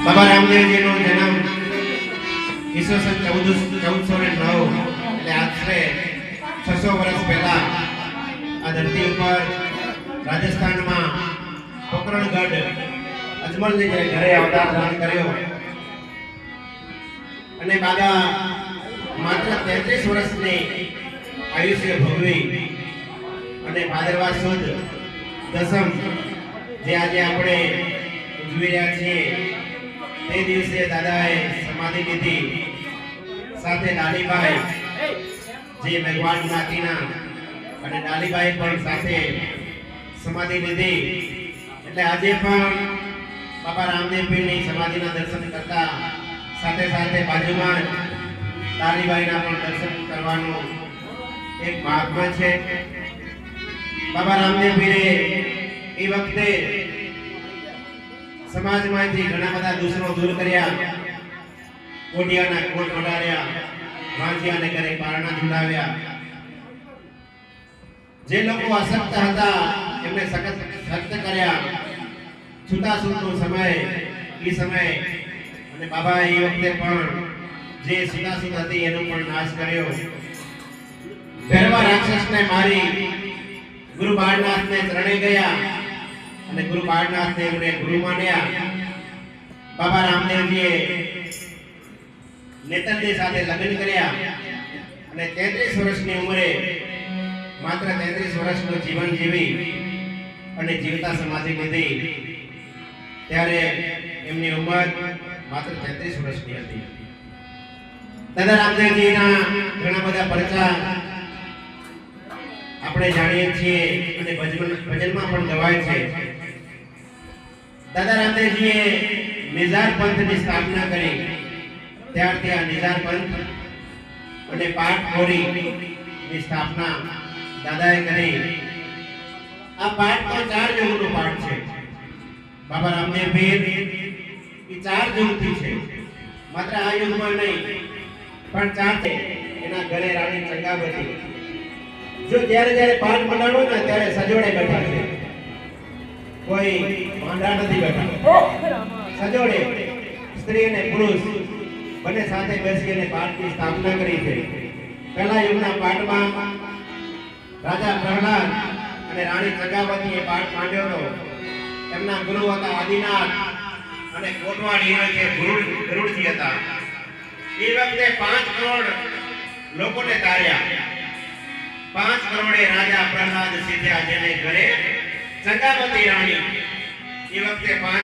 બાબા રામદેવજીનો જન્મ ઈસવીસન 1409 એટલે આશરે 600 વર્ષ પહેલા આ ધરતી ઉપર રાજસ્થાનમાં પોકરણગઢ અજમલની ઘરે અવતાર ધારણ કર્યો અને બાબા માત્ર 33 વર્ષની આયુષ્ય ભોગવી અને ભાદરવા સુદ દસમ જે આજે આપણે ઉજવી રહ્યા છીએ તે દિવસે દાદાએ સમાધિ લીધી સાથે ડાલીબાઈ જે મેઘવાડ જ્ઞાતિના અને ડાલીબાઈ પણ સાથે સમાધિ લીધી એટલે આજે પણ બાબા રામદેવ પીરની સમાધિના દર્શન કરતા સાથે સાથે બાજુમાં ડાલીબાઈના પણ દર્શન કરવાનું એક મહાત્મા છે। બાબા રામદેવ પીરે એ વખતે સમાજમાંથી ઘણા બધા દૂષણો દૂર કર્યા, કોડિયાના કોટ કઢાવ્યા, વાંજિયાને ઘરે પારણા ઝુલાવ્યા, જે લોકો અશક્ત હતા એમને સખત કર્યા, છૂટાછૂટનો સમય એ સમય અને બાબા એ વખતે પણ જે છૂટાછૂટ હતી એનો પણ નાશ કર્યો, ભૈરવા રાક્ષસને મારી ગુરુ બાળનાથને ચરણે ગયા અને ગુરુ બાળનાથને એમને ગુરુ માન્યા। બાબા રામદેવજીએ નેતરજી સાથે લગ્ન કર્યા અને 33 વર્ષની ઉંમરે માત્ર 33 વર્ષનું જીવન જીવી અને જીવતા સમાધિ લીધી ત્યારે એમની ઉંમર માત્ર 33 વર્ષની હતી। દાદા રામદેવજીના ઘણા બધા પરચા આપણે જાણીએ છીએ અને ભજનમાં પણ ગવાય છે। દાદા રામદેવજીએ નિઝાર પંથની સ્થાપના કરી, ત્યારથી આ નિઝાર પંથ અને પાઠખોરીની સ્થાપના દાદાએ કરી। આ પાઠ તો 4 યુગનો પાઠ છે। બાબા રામદેવ પીર એ 4 યુગથી છે, માત્ર આ યુગમાં નહીં પણ 4 છે। એના ઘરે રાણી ચંગાવતી જો જ્યારે પાઠ મંડાણો ને ત્યારે સજોડે બેઠા છે, કોઈ માંડા નથી બેઠા, સજોડે સ્ત્રી અને પુરુષ બંને સાથે બેસીને પાઠની સ્થાપના કરી છે। પહેલા યુગના પાઠમાં રાજા પ્રહલાદ અને રાણી ચંગાવતીએ પાઠ માંડ્યો હતો। તેમના ગુરુ હતા આદિનાથ અને કોટવાડી જે ગરુડજી હતા। એ વખતે 5 કરોડ લોકોને તાર્યા। 5 કરોડે રાજા પ્રહલાદ સીધ્યા જેને ઘરે ચંગાવતી રાણી એ વખતે